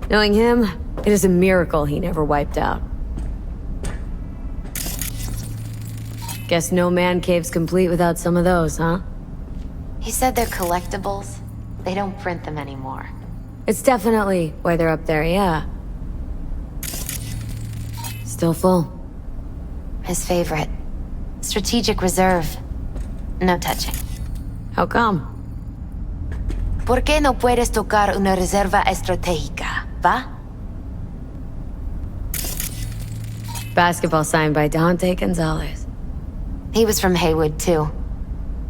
[SPEAKER 2] Knowing him, it is a miracle he never wiped out. Guess no man cave's complete without some of those, huh?
[SPEAKER 13] He said they're collectibles. They don't print them anymore.
[SPEAKER 2] It's definitely why they're up there, yeah. Still full.
[SPEAKER 13] His favorite. Strategic reserve. No touching.
[SPEAKER 2] How come?
[SPEAKER 13] ¿Por qué no puedes tocar una reserva estratégica, va?
[SPEAKER 2] Basketball signed by Dante Gonzalez.
[SPEAKER 13] He was from Haywood, too.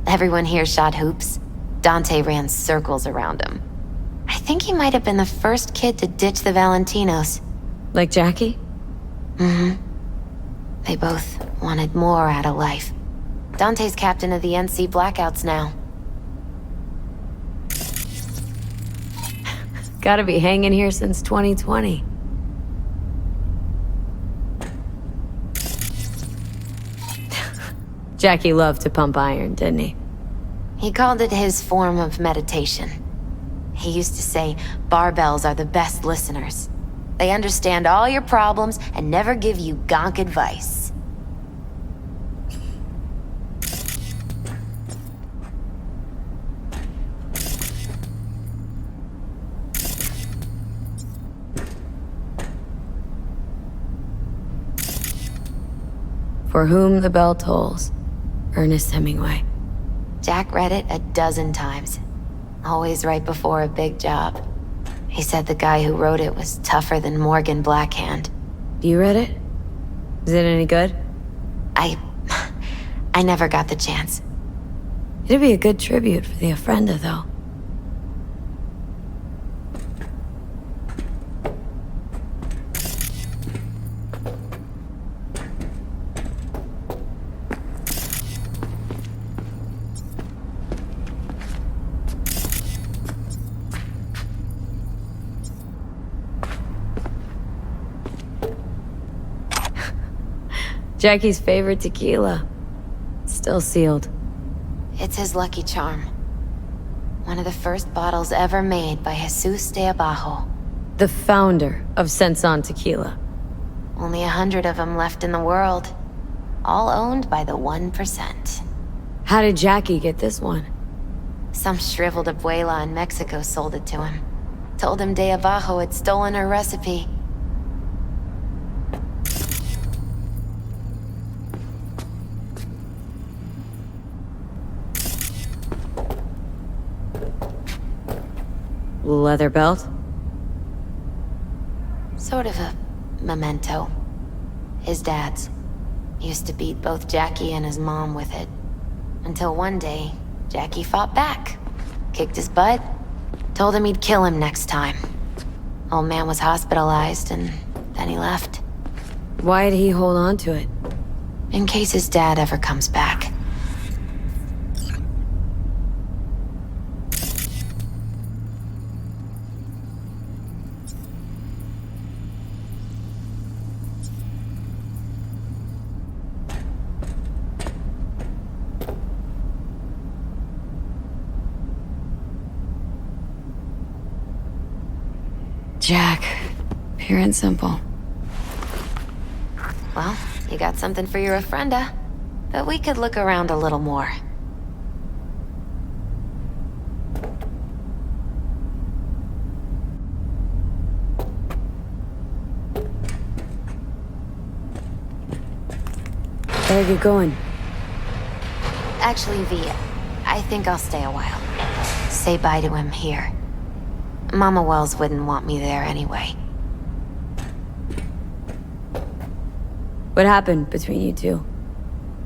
[SPEAKER 13] Everyone here shot hoops. Dante ran circles around him. I think he might have been the first kid to ditch the Valentinos.
[SPEAKER 2] Like Jackie?
[SPEAKER 13] Mm-hmm. They both wanted more out of life. Dante's captain of the NC Blackouts now.
[SPEAKER 2] Gotta be hanging here since 2020. Jackie loved to pump iron, didn't he?
[SPEAKER 13] He called it his form of meditation. He used to say barbells are the best listeners. They understand all your problems and never give you gonk advice.
[SPEAKER 2] For whom the bell tolls. Ernest Hemingway.
[SPEAKER 13] Jack read it a dozen times. Always right before a big job. He said the guy who wrote it was tougher than Morgan Blackhand.
[SPEAKER 2] You read it? Is it any good?
[SPEAKER 13] I never got the chance.
[SPEAKER 2] It'd be a good tribute for the Ofrenda, though. Jackie's favorite tequila. Still sealed.
[SPEAKER 13] It's his lucky charm. One of the first bottles ever made by Jesus de Abajo.
[SPEAKER 2] The founder of Senson Tequila.
[SPEAKER 13] Only 100 of them left in the world. All owned by the 1%.
[SPEAKER 2] How did Jackie get this one?
[SPEAKER 13] Some shriveled abuela in Mexico sold it to him. Told him de Abajo had stolen her recipe.
[SPEAKER 2] Leather belt?
[SPEAKER 13] Sort of a memento. His dad's. Used to beat both Jackie and his mom with it. Until one day, Jackie fought back. Kicked his butt. Told him he'd kill him next time. Old man was hospitalized and then he left.
[SPEAKER 2] Why'd he hold on to it?
[SPEAKER 13] In case his dad ever comes back.
[SPEAKER 2] Jack. Pure and simple.
[SPEAKER 13] Well, you got something for your Ofrenda. But we could look around a little more.
[SPEAKER 2] Better get going.
[SPEAKER 13] Actually, V, I think I'll stay a while. Say bye to him here. Mama Wells wouldn't want me there anyway.
[SPEAKER 2] What happened between you two?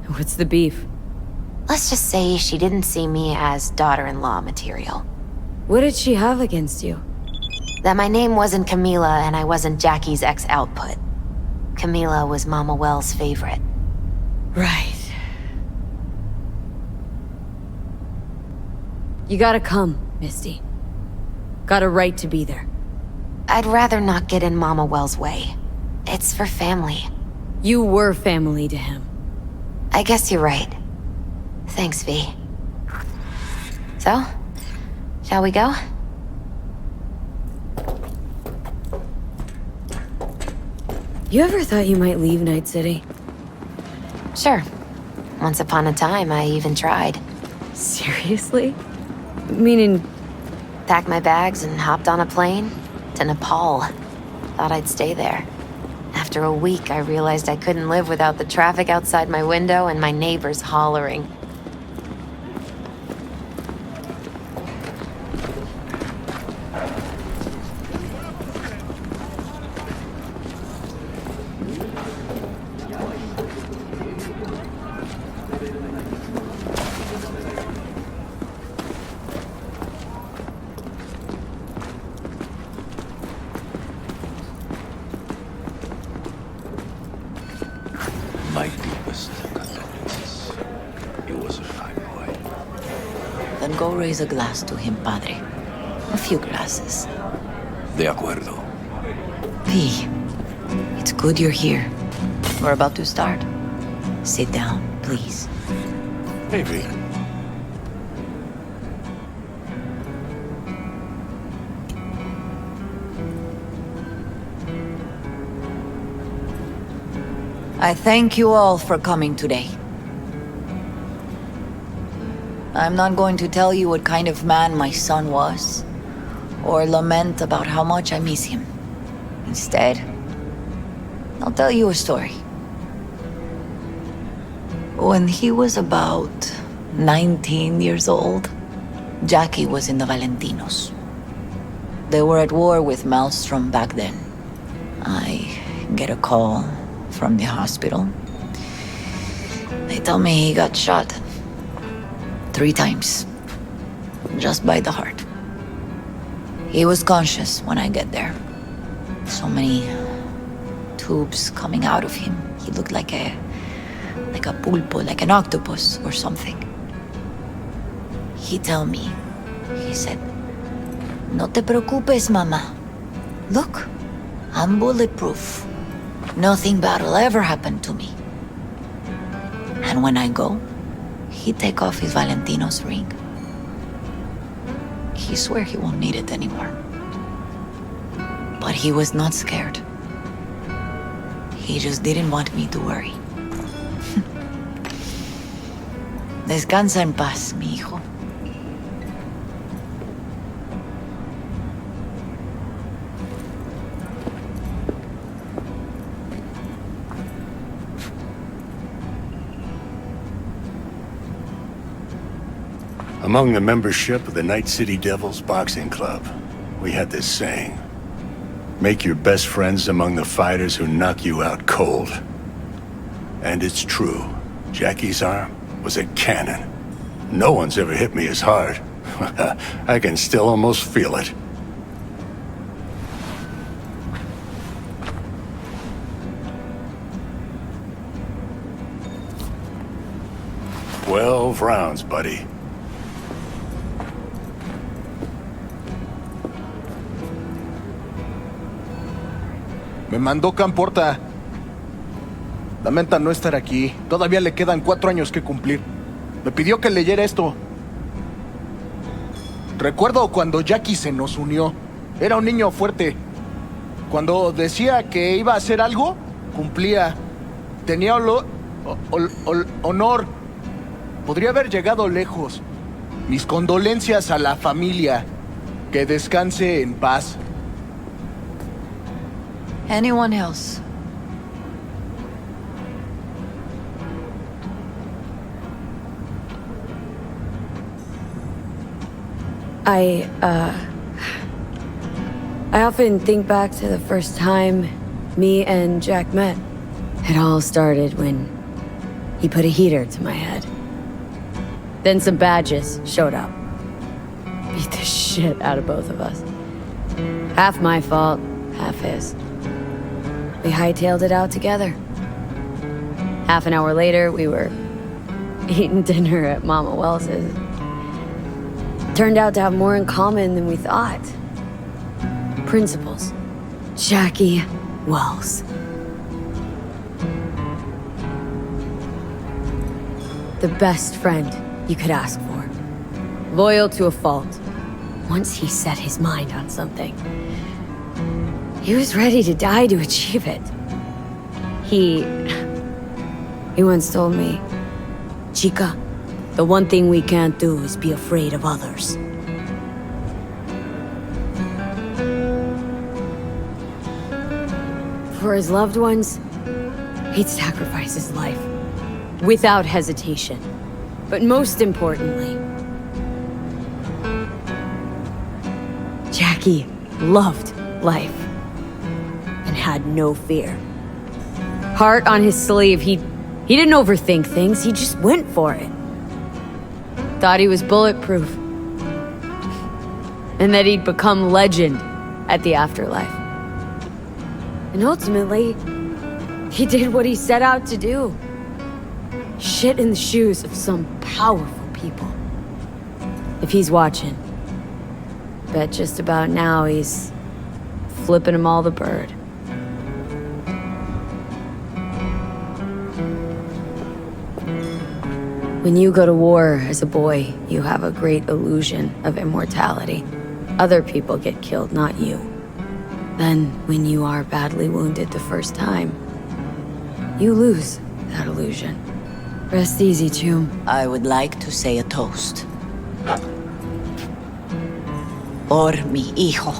[SPEAKER 2] What's the beef?
[SPEAKER 13] Let's just say she didn't see me as daughter-in-law material.
[SPEAKER 2] What did she have against you?
[SPEAKER 13] That my name wasn't Camila and I wasn't Jackie's ex-output. Camila was Mama Wells' favorite.
[SPEAKER 2] Right. You gotta come, Misty. Got a right to be there.
[SPEAKER 13] I'd rather not get in Mama Wells' way. It's for family.
[SPEAKER 2] You were family to him.
[SPEAKER 13] I guess you're right. Thanks, V. So, shall we go?
[SPEAKER 2] You ever thought you might leave Night City?
[SPEAKER 13] Sure. Once upon a time, I even tried.
[SPEAKER 2] Seriously? Meaning...
[SPEAKER 13] Packed my bags and hopped on a plane to Nepal. Thought I'd stay there. After a week, I realized I couldn't live without the traffic outside my window and my neighbors hollering.
[SPEAKER 12] My deepest condolences. He was a fine boy.
[SPEAKER 11] Then go raise a glass to him, Padre. A few glasses.
[SPEAKER 12] De acuerdo.
[SPEAKER 11] V, it's good you're here. We're about to start. Sit down, please.
[SPEAKER 12] Hey, V.
[SPEAKER 11] I thank you all for coming today. I'm not going to tell you what kind of man my son was, or lament about how much I miss him. Instead, I'll tell you a story. When he was about 19 years old, Jackie was in the Valentinos. They were at war with Maelstrom back then. I get a call from the hospital. They tell me he got shot 3 times, just by the heart. He was conscious when I get there. So many tubes coming out of him. He looked like a pulpo, like an octopus or something. He tell me, he said, "No te preocupes, mama. Look, I'm bulletproof. Nothing bad will ever happen to me." And when I go, he take off his Valentino's ring. He swear he won't need it anymore. But he was not scared. He just didn't want me to worry. Descansa en paz, mi hijo.
[SPEAKER 12] Among the membership of the Night City Devils Boxing Club, we had this saying: make your best friends among the fighters who knock you out cold. And it's true. Jackie's arm was a cannon. No one's ever hit me as hard. I can still almost feel it. "12 rounds, buddy."
[SPEAKER 14] Me mandó Camporta. Lamenta no estar aquí. Todavía le quedan 4 años que cumplir. Me pidió que leyera esto. Recuerdo cuando Jackie se nos unió. Era un niño fuerte. Cuando decía que iba a hacer algo, cumplía. Tenía honor. Podría haber llegado lejos. Mis condolencias a la familia. Que descanse en paz.
[SPEAKER 11] Anyone else?
[SPEAKER 2] I often think back to the first time me and Jack met. It all started when he put a heater to my head. Then some badges showed up. Beat the shit out of both of us. Half my fault, half his. We hightailed it out together. Half an hour later, we were eating dinner at Mama Wells's. Turned out to have more in common than we thought. Principles. Jackie Wells. The best friend you could ask for. Loyal to a fault. Once he set his mind on something, he was ready to die to achieve it. He once told me, Chica, the one thing we can't do is be afraid of others. For his loved ones, he'd sacrifice his life. Without hesitation. But most importantly, Jackie loved life and had no fear. Heart on his sleeve, he didn't overthink things, he just went for it. Thought he was bulletproof. And that he'd become legend at the afterlife. And ultimately, he did what he set out to do. Shit in the shoes of some powerful people. If he's watching, bet just about now he's flipping them all the bird. When you go to war as a boy, you have a great illusion of immortality. Other people get killed, not you. Then, when you are badly wounded the first time, you lose that illusion. Rest easy, Chum.
[SPEAKER 11] I would like to say a toast. Por mi hijo.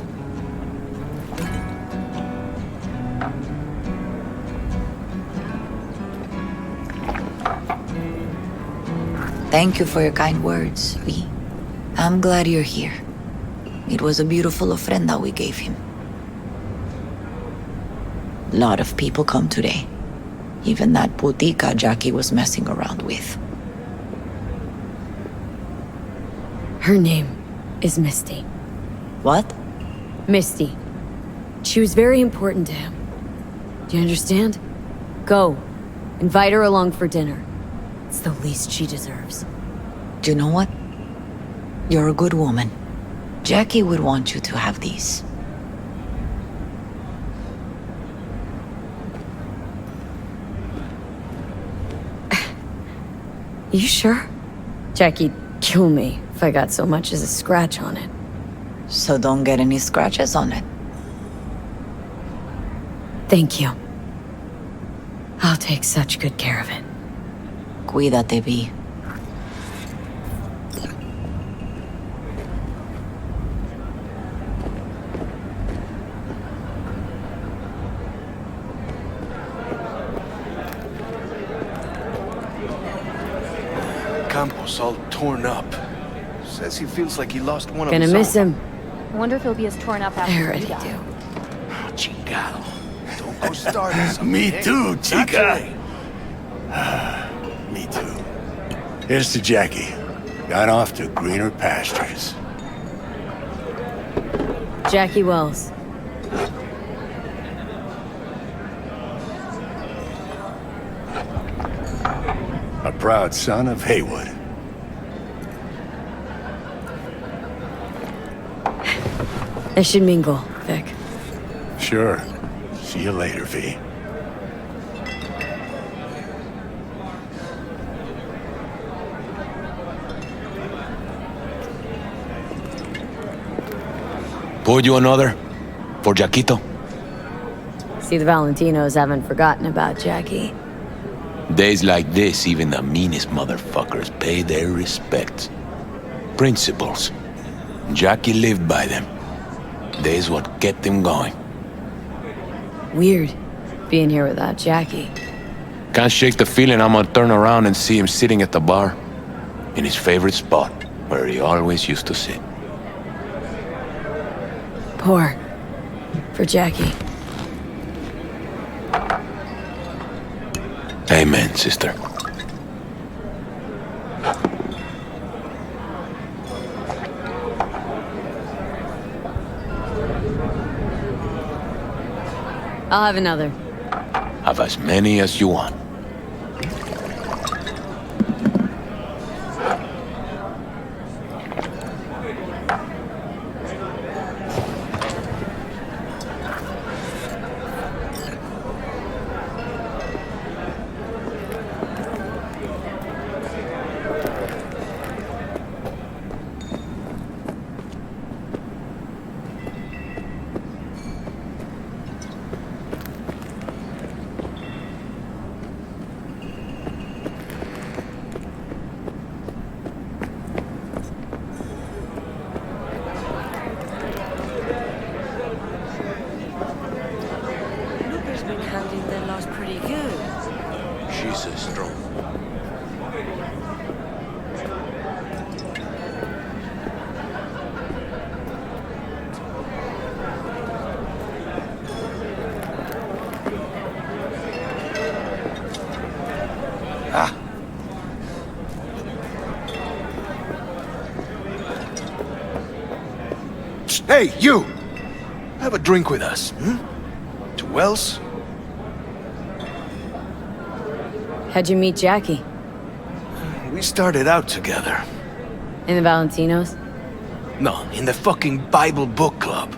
[SPEAKER 11] Thank you for your kind words, V. I'm glad you're here. It was a beautiful ofrenda we gave him. A lot of people come today. Even that putica Jackie was messing around with.
[SPEAKER 2] Her name is Misty.
[SPEAKER 11] What?
[SPEAKER 2] Misty. She was very important to him. Do you understand? Go. Invite her along for dinner. It's the least she deserves.
[SPEAKER 11] Do you know what? You're a good woman. Jackie would want you to have these.
[SPEAKER 2] You sure? Jackie'd kill me if I got so much as a scratch on it.
[SPEAKER 11] So don't get any scratches on it.
[SPEAKER 2] Thank you. I'll take such good care of it.
[SPEAKER 11] Cuídate, Vi.
[SPEAKER 6] Campos all torn up. Says he feels like he lost one
[SPEAKER 2] Gonna
[SPEAKER 6] of his
[SPEAKER 2] miss
[SPEAKER 6] own.
[SPEAKER 2] him.
[SPEAKER 8] I wonder if he'll be as torn up
[SPEAKER 2] I
[SPEAKER 8] after
[SPEAKER 2] already
[SPEAKER 8] we die.
[SPEAKER 2] do.
[SPEAKER 6] Oh, chingado. Don't go starting something.
[SPEAKER 12] Me
[SPEAKER 6] eh?
[SPEAKER 12] too, chica.
[SPEAKER 6] Naturally.
[SPEAKER 12] Me too. Here's to Jackie. Gone off to greener pastures.
[SPEAKER 2] Jackie Wells.
[SPEAKER 12] A proud son of Haywood.
[SPEAKER 2] I should mingle, Vic.
[SPEAKER 12] Sure. See you later, V.
[SPEAKER 15] Pour you another? For Jaquito?
[SPEAKER 2] See, the Valentinos haven't forgotten about Jackie.
[SPEAKER 15] Days like this, even the meanest motherfuckers pay their respects. Principles. Jackie lived by them. They's what kept him going.
[SPEAKER 2] Weird, being here without Jackie.
[SPEAKER 15] Can't shake the feeling I'm gonna turn around and see him sitting at the bar. In his favorite spot, where he always used to sit.
[SPEAKER 2] Pour. For Jackie.
[SPEAKER 15] Amen, sister.
[SPEAKER 2] I'll have another.
[SPEAKER 15] Have as many as you want.
[SPEAKER 2] handled their loss pretty good.
[SPEAKER 15] She's a strong.
[SPEAKER 6] Hey, you! Have a drink with us, hmm? To Wells?
[SPEAKER 2] How'd you meet Jackie?
[SPEAKER 6] We started out together.
[SPEAKER 2] In the Valentinos?
[SPEAKER 6] No, in the fucking Bible book club.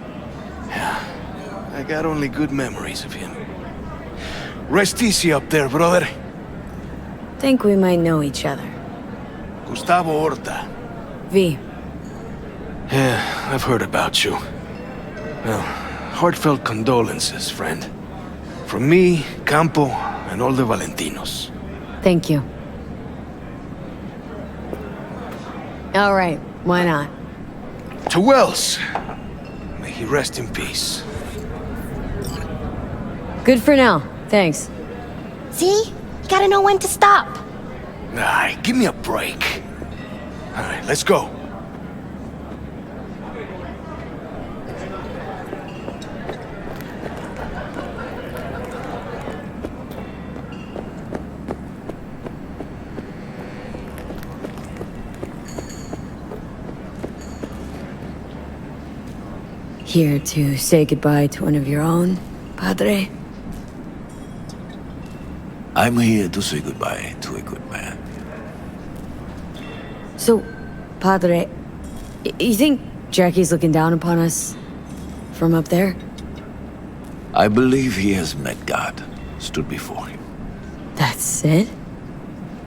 [SPEAKER 6] Yeah, I got only good memories of him. Rest easy up there, brother.
[SPEAKER 2] Think we might know each other.
[SPEAKER 6] Gustavo Horta.
[SPEAKER 2] V.
[SPEAKER 6] Yeah, I've heard about you. Well, heartfelt condolences, friend. From me, Campo, and all the Valentinos.
[SPEAKER 2] Thank you. All right, why not?
[SPEAKER 6] To Wells. May he rest in peace.
[SPEAKER 2] Good for now, thanks.
[SPEAKER 13] See? You gotta know when to stop.
[SPEAKER 6] Nah, give me a break. All right, let's go.
[SPEAKER 2] Here to say goodbye to one of your own, Padre?
[SPEAKER 15] I'm here to say goodbye to a good man.
[SPEAKER 2] So, Padre, you think Jackie's looking down upon us from up there?
[SPEAKER 15] I believe he has met God, stood before him.
[SPEAKER 2] That's it?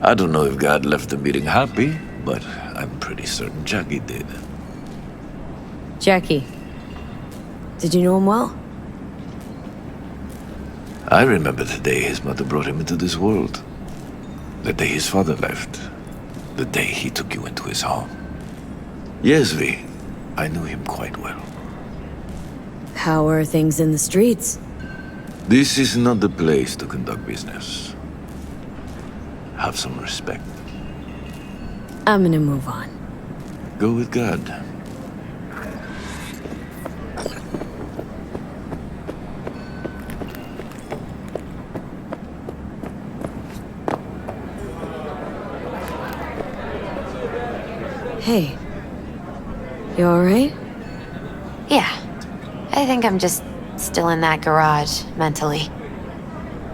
[SPEAKER 15] I don't know if God left the meeting happy, but I'm pretty certain Jackie did.
[SPEAKER 2] Jackie, did you know him well?
[SPEAKER 15] I remember the day his mother brought him into this world. The day his father left. The day he took you into his home. Yes, V. I knew him quite well.
[SPEAKER 2] How are things in the streets?
[SPEAKER 15] This is not the place to conduct business. Have some respect.
[SPEAKER 2] I'm gonna move on.
[SPEAKER 15] Go with God.
[SPEAKER 2] Hey. You alright?
[SPEAKER 13] Yeah. I think I'm just still in that garage, mentally.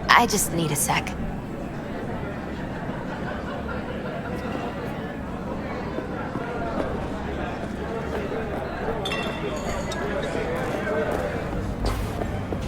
[SPEAKER 13] I just need a sec.